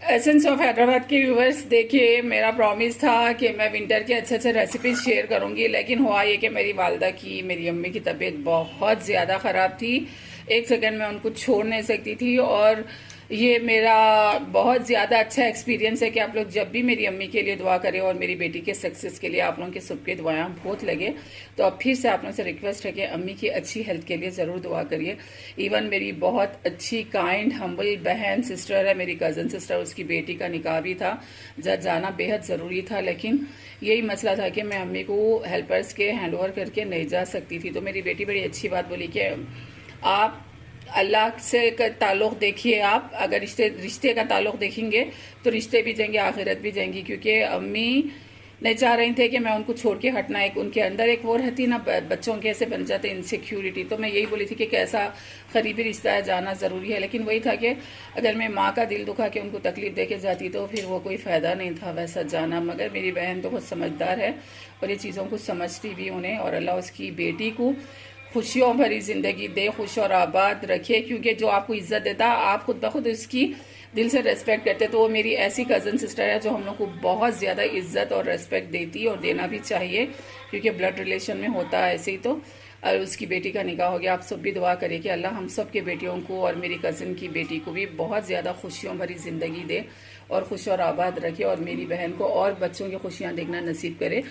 Essence of Hyderabad के viewers, देखिए मेरा प्रॉमिस था कि मैं विंटर के अच्छे अच्छे रेसिपीज शेयर करूंगी, लेकिन हुआ ये कि मेरी वालदा की, मेरी अम्मी की तबीयत बहुत ज़्यादा ख़राब थी। एक सेकंड में उनको छोड़ नहीं सकती थी। और ये मेरा बहुत ज़्यादा अच्छा एक्सपीरियंस है कि आप लोग जब भी मेरी अम्मी के लिए दुआ करें और मेरी बेटी के सक्सेस के लिए आप लोगों की सबकी दुआएं बहुत लगे। तो अब फिर से आप लोगों से रिक्वेस्ट है कि अम्मी की अच्छी हेल्थ के लिए ज़रूर दुआ करिए। इवन मेरी बहुत अच्छी काइंड हम्बल बहन सिस्टर है, मेरी कज़न सिस्टर, उसकी बेटी का निकाह भी था, जाना बेहद ज़रूरी था, लेकिन यही मसला था कि मैं अम्मी को हेल्पर्स के हैंड ओवर करके नहीं जा सकती थी। तो मेरी बेटी बड़ी अच्छी बात बोली कि आप अल्लाह से का ताल्लुक़ देखिए, आप अगर रिश्ते का ताल्लुक़ देखेंगे तो रिश्ते भी जाएंगे, आखिरत भी जाएंगी। क्योंकि अम्मी नहीं चाह रही थे कि मैं उनको छोड़ के हटना। एक उनके अंदर एक वो रहती ना, बच्चों के ऐसे बन जाते इनसिक्योरिटी। तो मैं यही बोली थी कि कैसा करीबी रिश्ता है, जाना ज़रूरी है। लेकिन वही था कि अगर मैं माँ का दिल दुखा के उनको तकलीफ़ दे के जाती तो फिर वो कोई फ़ायदा नहीं था वैसा जाना। मगर मेरी बहन तो बहुत समझदार है और ये चीज़ों को समझती भी उन्हें, और अल्लाह उसकी बेटी को खुशियों भरी ज़िंदगी दे, खुश और आबाद रखे। क्योंकि जो आपको इज्जत देता आप खुद ब खुद उसकी दिल से रेस्पेक्ट करते। तो वो मेरी ऐसी कज़न सिस्टर है जो हम लोग को बहुत ज़्यादा इज्जत और रेस्पेक्ट देती है, और देना भी चाहिए क्योंकि ब्लड रिलेशन में होता है ऐसे ही। तो उसकी बेटी का निकाह हो गया। आप सब भी दुआ करिए कि अल्लाह हम सब के बेटियों को और मेरी कज़न की बेटी को भी बहुत ज़्यादा खुशियों भरी ज़िंदगी दे और खुश और आबाद रखे, और मेरी बहन को और बच्चों की खुशियाँ देखना नसीब करे।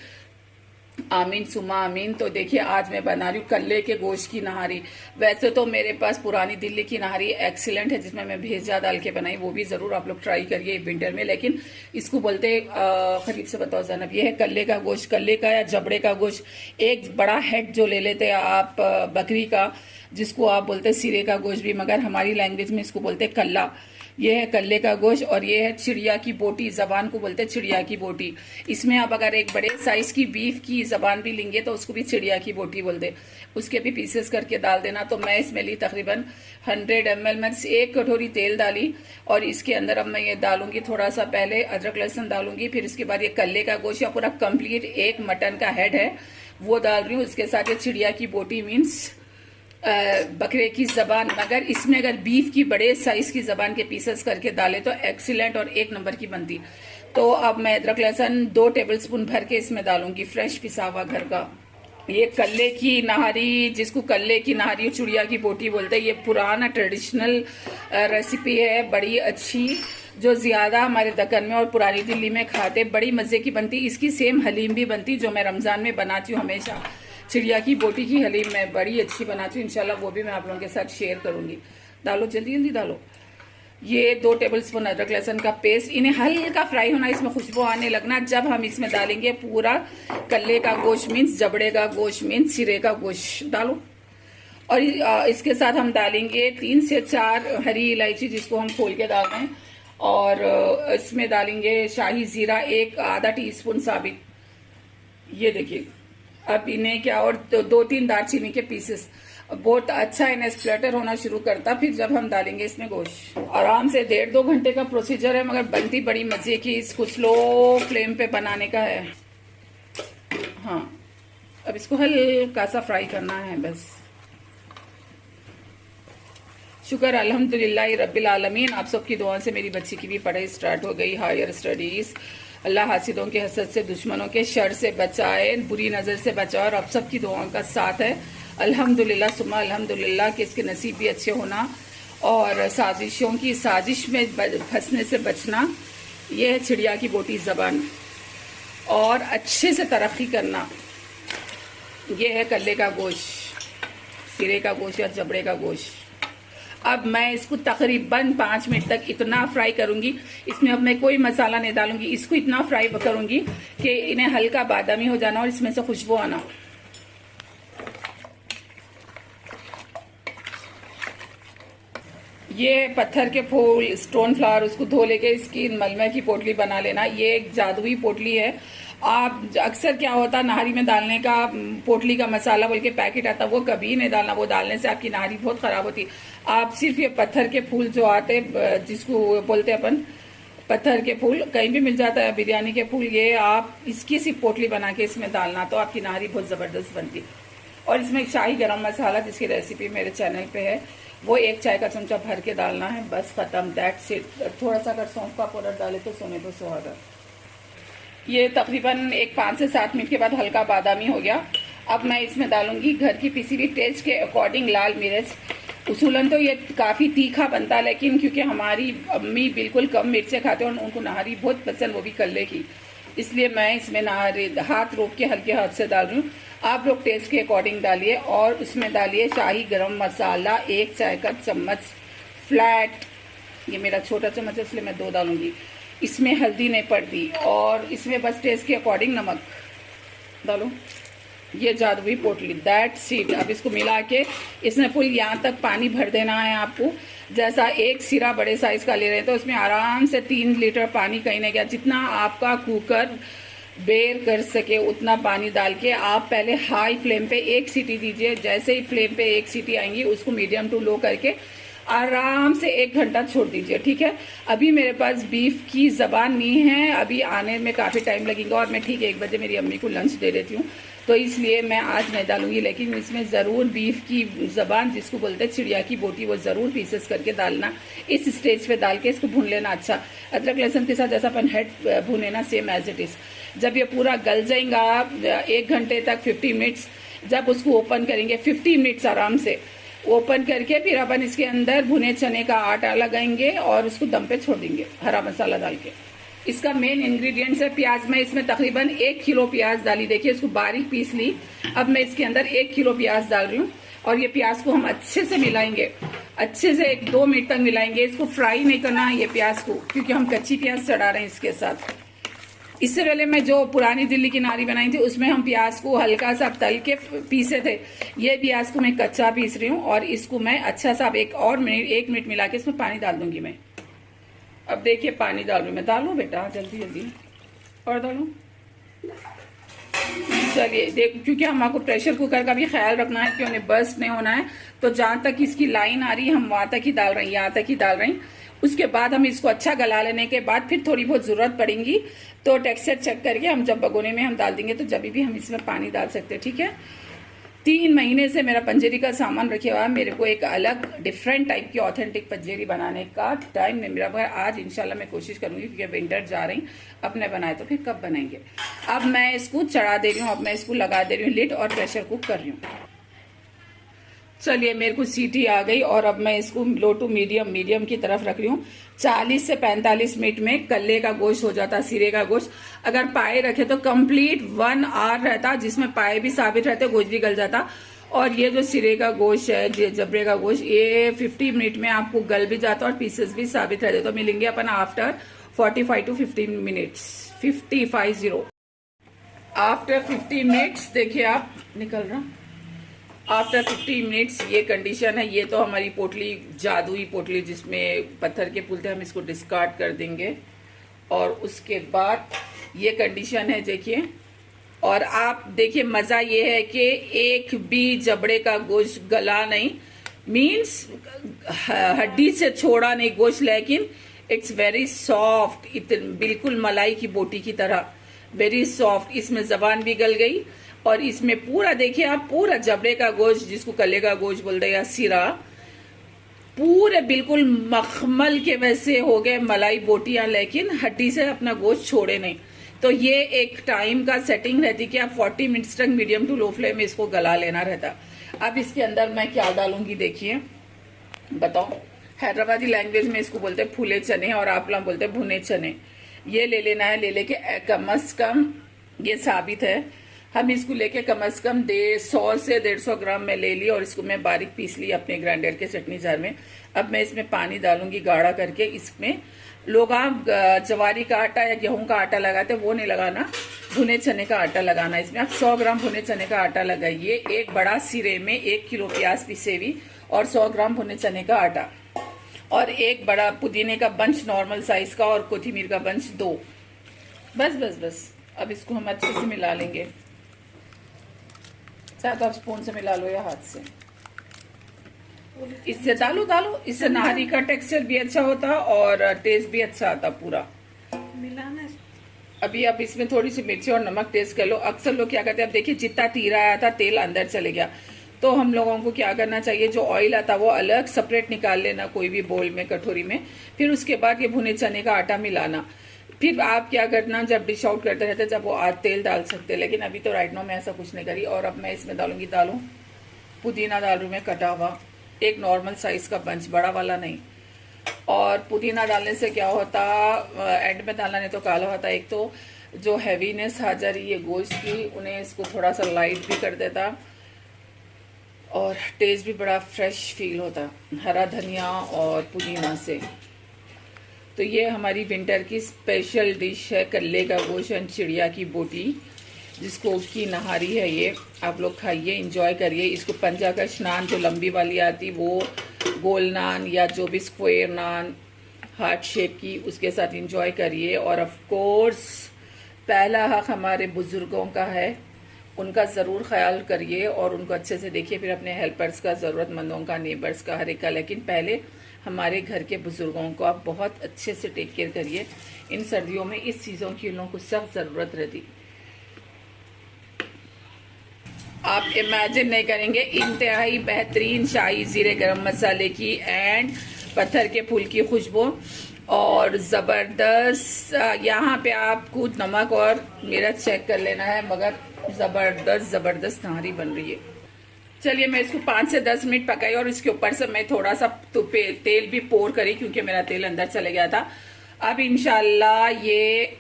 आमीन सुमा आमीन। तो देखिए आज मैं बना रही हूँ कल्ले के गोश्त की नहारी। वैसे तो मेरे पास पुरानी दिल्ली की नहारी एक्सीलेंट है जिसमें मैं भेजा डाल के बनाई, वो भी ज़रूर आप लोग ट्राई करिए विंटर में। लेकिन इसको बोलते करीब से बताओ जनाब, ये है कल्ले का गोश्त, कल्ले का या जबड़े का गोश्त। एक बड़ा हेड जो ले लेते हैं आप बकरी का, जिसको आप बोलते हैं सिरे का गोश्त भी, मगर हमारी लैंग्वेज में इसको बोलते हैं कल्ला। ये है कल्ले का गोश्त। और ये है चिड़िया की बोटी, जबान को बोलते हैं चिड़िया की बोटी। इसमें आप अगर एक बड़े साइज की बीफ की जबान भी लेंगे तो उसको भी चिड़िया की बोटी बोलते, उसके भी पीसेस करके डाल देना। तो मैं इसमें ली तकरीबन 100 ml में 1 कटोरी तेल डाली, और इसके अंदर अब मैं ये डालूंगी थोड़ा सा, पहले अदरक लहसुन डालूंगी, फिर इसके बाद ये कल्ले का गोश्त या पूरा कंप्लीट एक मटन का हेड है वो डाल रही हूँ। उसके साथ ये चिड़िया की बोटी मीन्स बकरे की जबान, मगर इसमें अगर बीफ की बड़े साइज की जबान के पीसेस करके डाले तो एक्सीलेंट और एक नंबर की बनती। तो अब मैं अदरक लहसुन 2 टेबलस्पून भर के इसमें डालूंगी, फ्रेश पिसा हुआ घर का। ये कल्ले की नहारी, जिसको कल्ले की नहारी चिड़िया की बोटी बोलते हैं, ये पुराना ट्रेडिशनल रेसिपी है, बड़ी अच्छी, जो ज़्यादा हमारे दक्कन में और पुरानी दिल्ली में खाते, बड़ी मज़े की बनती। इसकी सेम हलीम भी बनती जो मैं रमज़ान में बनाती हूँ हमेशा। चिड़िया की बोटी की हलीम मैं बड़ी अच्छी बनाती हूँ, इंशाल्लाह वो भी मैं आप लोगों के साथ शेयर करूंगी। डालो जल्दी जल्दी डालो। ये 2 टेबलस्पून अदरक लहसुन का पेस्ट, इन्हें हल्का फ्राई होना, इसमें खुशबू आने लगना। जब हम इसमें डालेंगे पूरा कल्ले का गोश्त मीन्स जबड़े का गोश्त मीन्स सिरे का गोश्त डालो। और इसके साथ हम डालेंगे 3 से 4 हरी इलायची, जिसको हम खोल के डाल रहे हैं। और इसमें डालेंगे शाही जीरा, 1 आधा टीस्पून साबित, ये देखिए। अब इन्हें क्या, और 2-3 दालचीनी के पीसेस, बहुत अच्छा इन्हें स्प्लैटर होना शुरू करता फिर जब हम डालेंगे इसमें गोश्त। आराम से 1.5-2 घंटे का प्रोसीजर है, मगर बनती बड़ी मजे की। इसको स्लो फ्लेम पे बनाने का है। हाँ, अब इसको हल्का सा फ्राई करना है बस। शुक्र अल्हम्दुलिल्लाह रब्बिल आलमीन, आप सबकी दुआ से मेरी बच्ची की भी पढ़ाई स्टार्ट हो गई, हायर स्टडीज। अल्लाह हासिदों के हसद से, दुश्मनों के शर से बचाए, बुरी नज़र से बचाए, और आप सबकी दुआओं का साथ है अल्हम्दुलिल्लाह सुम्मा अल्हम्दुलिल्लाह कि इसके नसीब भी अच्छे होना और साजिशों की साजिश में फंसने से बचना। ये है चिड़िया की बोटी जबान, और अच्छे से तरक्की करना। ये है कल्ले का गोश्त, सिरे का गोश्त या जबड़े का गोश्त। अब मैं इसको तकरीबन 5 मिनट तक इतना फ्राई करूंगी। इसमें अब मैं कोई मसाला नहीं डालूंगी, इसको इतना फ्राई करूंगी कि इन्हें हल्का बादामी हो जाना और इसमें से खुशबू आना। ये पत्थर के फूल, स्टोन फ्लावर, उसको धो लेके इसकी मलमे की पोटली बना लेना। ये एक जादुई पोटली है। आप अक्सर क्या होता, नहारी में डालने का पोटली का मसाला बोल के पैकेट आता, वो कभी नहीं डालना, वो डालने से आपकी नहारी बहुत खराब होती। आप सिर्फ ये पत्थर के फूल जो आते, जिसको बोलते अपन पत्थर के फूल, कहीं भी मिल जाता है, बिरयानी के फूल, ये आप इसकी सी पोटली बना के इसमें डालना, तो आपकी नहारी बहुत ज़बरदस्त बनती। और इसमें शाही गरम मसाला, जिसकी रेसिपी मेरे चैनल पे है, वो 1 चाय का चमचा भर के डालना है, बस खत्म, दैट्स इट। थोड़ा सा अगर सौंफ का पाउडर डाले तो सोने तो सुहागा। ये तकरीबन एक 5 से 7 मिनट के बाद हल्का बादामी हो गया। अब मैं इसमें डालूंगी घर की पिसी हुई टेस्ट के अकॉर्डिंग लाल मिर्च। उसूलन तो ये काफ़ी तीखा बनता है, लेकिन क्योंकि हमारी अम्मी बिल्कुल कम मिर्चें खाते हैं और उनको नहारी बहुत पसंद, वो भी कल्ले की, इसलिए मैं इसमें नहारी हाथ रोक के हल्के हाथ से डाल रही हूँ। आप लोग टेस्ट के अकॉर्डिंग डालिए। और उसमें डालिए शाही गरम मसाला 1 चाय का चम्मच फ्लैट, ये मेरा छोटा चम्मच है इसलिए मैं 2 डालूंगी। इसमें हल्दी नहीं पड़ती, और इसमें बस टेस्ट के अकॉर्डिंग नमक डालो। ये जादुई पोटली, दैट्स इट। अब इसको मिला के इसमें फुल यहाँ तक पानी भर देना है आपको। जैसा एक सिरा बड़े साइज का ले रहे हैं तो उसमें आराम से 3 लीटर पानी, कहीं ना क्या जितना आपका कुकर बेर कर सके उतना पानी डाल के आप पहले हाई फ्लेम पे 1 सीटी दीजिए। जैसे ही फ्लेम पे 1 सीटी आएंगी उसको मीडियम टू लो करके आराम से 1 घंटा छोड़ दीजिए, ठीक है। अभी मेरे पास बीफ की ज़बान नहीं है, अभी आने में काफ़ी टाइम लगेगा, और मैं ठीक 1 बजे मेरी अम्मी को लंच दे देती हूँ, तो इसलिए मैं आज नहीं डालूंगी। लेकिन इसमें ज़रूर बीफ की ज़बान, जिसको बोलते हैं चिड़िया की बोटी, वो ज़रूर पीसेस करके डालना। इस स्टेज पे डाल के इसको भून लेना अच्छा, अदरक लहसुन के साथ जैसा अपन हेड भूने ना, सेम एज इट इज़। जब ये पूरा गल जाएगा 1 घंटे तक 50 मिनट्स, जब उसको ओपन करेंगे 50 मिनट्स आराम से ओपन करके, फिर अपन इसके अंदर भुने चने का आटा लगाएंगे और उसको दम पे छोड़ देंगे हरा मसाला डाल के। इसका मेन इंग्रेडिएंट्स है प्याज। मैं इसमें तकरीबन 1 किलो प्याज डाली, देखिए इसको बारीक पीस ली। अब मैं इसके अंदर 1 किलो प्याज डाल रही हूँ, और ये प्याज को हम अच्छे से मिलाएंगे, अच्छे से 1-2 मिनट तक मिलाएंगे। इसको फ्राई नहीं करना है ये प्याज को, क्योंकि हम कच्ची प्याज चढ़ा रहे हैं इसके साथ। इससे पहले मैं जो पुरानी दिल्ली की नारी बनाई थी उसमें हम प्याज को हल्का सा तल के पीसे थे। ये प्याज को मैं कच्चा पीस रही हूँ, और इसको मैं अच्छा सा 1 मिनट मिला के इसमें पानी डाल दूंगी मैं। अब देखिए पानी डाल रही हूँ मैं, डालो बेटा जल्दी जल्दी, और डालो। चलिए देख, क्योंकि हमको प्रेशर कुकर का भी ख्याल रखना है कि उन्हें बर्स्ट नहीं होना है, तो जहाँ तक इसकी लाइन आ रही है हम वहां तक ही डाल रहे हैं, यहाँ तक ही डाल रहे हैं। उसके बाद हम इसको अच्छा गला लेने के बाद फिर थोड़ी बहुत जरूरत पड़ेगी तो टेक्सचर चेक करके हम जब भगोने में हम डाल देंगे तो जब भी हम इसमें पानी डाल सकते हैं, ठीक है। 3 महीने से मेरा पंजेरी का सामान रखे हुआ है। मेरे को एक अलग डिफरेंट टाइप की ऑथेंटिक पंजेरी बनाने का टाइम नहीं मिला, मगर आज इंशाल्लाह मैं कोशिश करूंगी, क्योंकि विंटर जा रही, अपने बनाए तो फिर कब बनाएंगे। अब मैं इसको चढ़ा दे रही हूँ, अब मैं इसको लगा दे रही हूँ लिड, और प्रेशर कुक कर रही हूँ। चलिए मेरे को सीटी आ गई, और अब मैं इसको लो टू मीडियम की तरफ रख रही हूँ। 40 से 45 मिनट में कल्ले का गोश्त हो जाता, सिरे का गोश्त। अगर पाए रखे तो कंप्लीट 1 आवर रहता, जिसमें पाए भी साबित रहते, गोश्त भी गल जाता। और ये जो सिरे का गोश्त है, जबरे का गोश्त, ये 50 मिनट में आपको गल भी जाता और पीसेस भी साबित रहते। तो मिलेंगे अपन after 45 to 50 minutes, 50 after 50 minutes. देखिए आप निकल रहा, आफ्टर 50 मिनट्स ये कंडीशन है। ये तो हमारी पोटली, जादुई पोटली जिसमें पत्थर के पुल थे, हम इसको डिस्कार्ड कर देंगे। और उसके बाद ये कंडीशन है देखिए। और आप देखिए मजा ये है कि एक भी जबड़े का गोश्त गला नहीं, मीन्स हड्डी से छोड़ा नहीं गोश्त, लेकिन इट्स वेरी सॉफ्ट, बिल्कुल मलाई की बोटी की तरह वेरी सॉफ्ट। इसमें जबान भी गल गई, और इसमें पूरा देखिए आप, पूरा जबड़े का गोश्त, जिसको कले का गोश्त बोलते हैं या सिरा, पूरे बिल्कुल मखमल के वैसे हो गए मलाई बोटियां, लेकिन हड्डी से अपना गोश्त छोड़े नहीं। तो ये एक टाइम का सेटिंग रहती कि आप 40 मिनट्स तक मीडियम टू लो फ्लेम में इसको गला लेना रहता। अब इसके अंदर मैं क्या डालूंगी देखिए, बताओ। हैदराबादी लैंग्वेज में इसको बोलते हैं फूले चने, और आप लोग बोलते हैं भुने चने। ये ले लेना है, ले लेके कम अज कम, ये साबित है, हम इसको लेके कम अज कम 100 से 150 ग्राम में ले ली, और इसको मैं बारीक पीस ली अपने ग्राइंडर के चटनी जार में। अब मैं इसमें पानी डालूंगी गाढ़ा करके। इसमें लोग आप जवारी का आटा या गेहूं का आटा लगाते, वो नहीं लगाना, भुने चने का आटा लगाना। इसमें आप 100 ग्राम भुने चने का आटा लगाइए। एक बड़ा सिरे में 1 किलो प्याज पिसे हुई, और 100 ग्राम भुने चने का आटा, और एक बड़ा पुदीने का बंच नॉर्मल साइज का, और कोथिमीर का बंच 2। बस बस बस। अब इसको हम अच्छे से मिला लेंगे, चाहे तो आप स्पून से मिला लो या हाथ से। इससे डालो, इससे नाहरी का टेक्सचर भी अच्छा होता और टेस्ट भी अच्छा आता पूरा। मिलाना। अभी आप इसमें थोड़ी सी मिर्ची और नमक टेस्ट कर लो। अक्सर लोग क्या करते हैं, अब देखिए जितना तीरा आया था तेल अंदर चले गया, तो हम लोगों को क्या करना चाहिए, जो ऑयल आता है वो अलग सेपरेट निकाल लेना कोई भी बोल में, कटोरी में। फिर उसके बाद ये भुने चने का आटा मिलाना। फिर आप क्या करना, जब डिश आउट करते रहते जब वो तेल डाल सकते हैं, लेकिन अभी तो राइट नाउ मैं ऐसा कुछ नहीं करी। और अब मैं इसमें डालूंगी, पुदीना डाल रही मैं कटा हुआ, एक नॉर्मल साइज का बंच, बड़ा वाला नहीं। और पुदीना डालने से क्या होता, एंड में डालना नहीं तो काला होता। एक तो जो हैवीनेस आ जा रही है गोश्त की, उन्हें इसको थोड़ा सा लाइट भी कर देता, और टेस्ट भी बड़ा फ्रेश फील होता हरा धनिया और पुदीना से। तो ये हमारी विंटर की स्पेशल डिश है, कल्ले का गोश्त और चिड़िया की बोटी, जिसको की नहारी है। ये आप लोग खाइए, इंजॉय करिए इसको। पंजाकश नान जो लंबी वाली आती, वो गोल नान या जो भी स्क्वायर नान हार्ट शेप की, उसके साथ इंजॉय करिए। और ऑफ कोर्स पहला हक हमारे बुजुर्गों का है, उनका ज़रूर ख्याल करिए और उनको अच्छे से देखिए। फिर अपने हेल्पर्स का, ज़रूरतमंदों का, नेबर्स का, हर एक का। लेकिन पहले हमारे घर के बुजुर्गों को आप बहुत अच्छे से टेक केयर करिए। इन सर्दियों में इस चीज़ों की उन लोगों को सख्त ज़रूरत रहती। आप इमेजिन नहीं करेंगे, इंतहाई बेहतरीन शाही जीरे गरम मसाले की एंड पत्थर के फूल की खुशबू और ज़बरदस्त। यहाँ पे आपको नमक और मिर्च चेक कर लेना है, मगर ज़बरदस्त नहारी बन रही है। चलिए मैं इसको 5 से 10 मिनट पकाई और इसके ऊपर से मैं थोड़ा सा तेल भी पोर करी, क्योंकि मेरा तेल अंदर चले गया था। अब इंशाल्लाह ये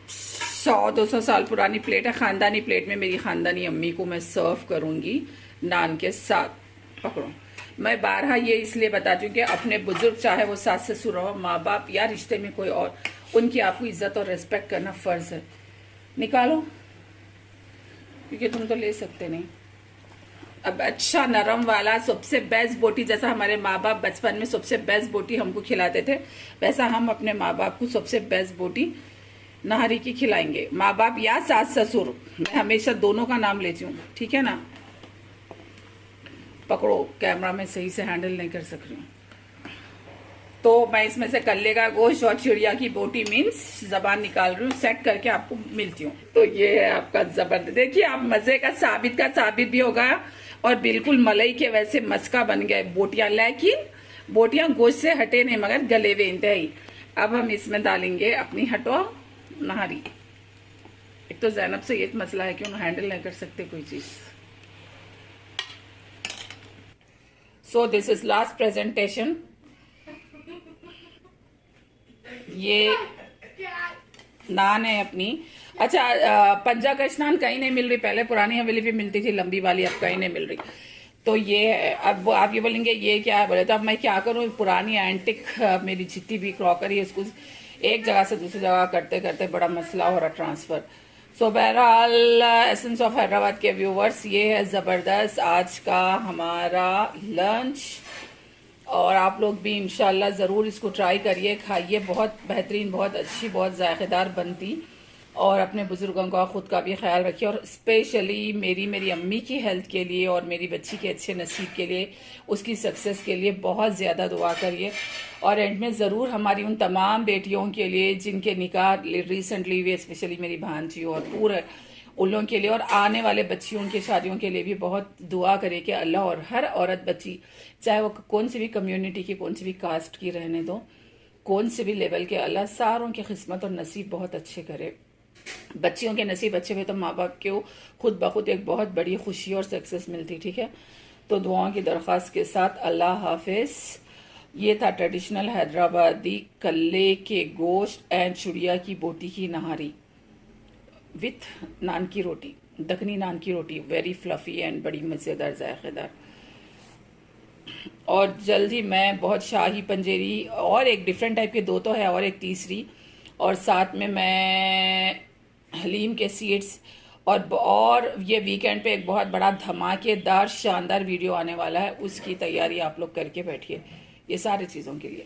100-200 साल पुरानी प्लेट है, खानदानी प्लेट में मेरी खानदानी अम्मी को मैं सर्व करूंगी नान के साथ। पकड़ो, मैं बारहा ये इसलिए बताती हूँ कि अपने बुजुर्ग, चाहे वो सास ससुर हो, माँ बाप या रिश्ते में कोई और, उनकी आपको इज्जत और रिस्पेक्ट करना फर्ज है। निकालो, क्योंकि तुम तो ले सकते नहीं। अब अच्छा नरम वाला सबसे बेस्ट बोटी, जैसा हमारे माँ बाप बचपन में सबसे बेस्ट बोटी हमको खिलाते थे, वैसा हम अपने माँ बाप को सबसे बेस्ट बोटी नहारी की खिलाएंगे। माँ बाप या सास ससुर, मैं हमेशा दोनों का नाम लेती हूँ, ठीक है ना। पकड़ो, कैमरा में सही से हैंडल नहीं कर सक रही हूँ। तो मैं इसमें से कल्ले का गोश्त और चिड़िया की बोटी मीन्स जबान निकाल रही हूँ, सेट करके आपको मिलती हूँ। तो ये है आपका जबरदस्त, देखिए आप मजे का साबित भी होगा और बिल्कुल मलाई के वैसे मस्का बन गए बोटियां। लेकिन बोटियां गोश्त से हटे नहीं, मगर गले हुए इंतहाई। अब हम इसमें डालेंगे अपनी हटवा नहारी। एक तो जैनब से ये मसला है कि उन्हें हैंडल नहीं कर सकते कोई चीज। So this is last presentation. ये नान है अपनी। अच्छा, पंजाकश नान कहीं नहीं मिल रही, पहले पुरानी हवेली पे मिलती थी लंबी वाली, अब कहीं नहीं मिल रही। तो ये है। अब आप ये बोलेंगे ये क्या है, बोले तो अब मैं क्या करूं, पुरानी एंटिक मेरी जितनी भी क्रॉकरी है इसको एक जगह से दूसरी जगह करते करते बड़ा मसला हो रहा ट्रांसफर। सो बहरहाल एसेंस ऑफ हैदराबाद के व्यूवर्स, ये है जबरदस्त आज का हमारा लंच। और आप लोग भी इंशाल्लाह ज़रूर इसको ट्राई करिए, खाइए। बहुत बेहतरीन, बहुत अच्छी, बहुत जायकेदार बनती। और अपने बुजुर्गों का, खुद का भी ख्याल रखिए। और स्पेशली मेरी अम्मी की हेल्थ के लिए और मेरी बच्ची के अच्छे नसीब के लिए, उसकी सक्सेस के लिए बहुत ज़्यादा दुआ करिए। और एंड में ज़रूर हमारी उन तमाम बेटियों के लिए जिनके निकाह रिसेंटली हुए, स्पेशली मेरी भांजी और पूरे उन लोगों के लिए, और आने वाले बच्चियों की शादियों के लिए भी बहुत दुआ करे कि अल्लाह, और हर औरत बच्ची, चाहे वो कौन सी भी कम्युनिटी की, कौन सी भी कास्ट की रहने दो, कौन से भी लेवल के, अल्लाह सारों की किस्मत और नसीब बहुत अच्छे करे। बच्चियों के नसीब अच्छे हुए तो माँ बाप को खुद ब खुद एक बहुत बड़ी खुशी और सक्सेस मिलती। ठीक है, तो दुआओं की दरख्वास्त के साथ अल्लाह हाफिज। ये था ट्रेडिशनल हैदराबादी कल्ले के गोश्त एंड चिड़िया की बोटी की नहारी विथ नान की रोटी, दखनी नान की रोटी, वेरी फ्लफी एंड बड़ी मज़ेदार, जायकेदार। और जल्दी मैं बहुत शाही पंजेरी और एक डिफरेंट टाइप के, दो तो है और एक तीसरी, और साथ में मैं हलीम के सीड्स, और ये वीकेंड पे एक बहुत बड़ा धमाकेदार शानदार वीडियो आने वाला है, उसकी तैयारी आप लोग करके बैठिए, ये सारी चीज़ों के लिए।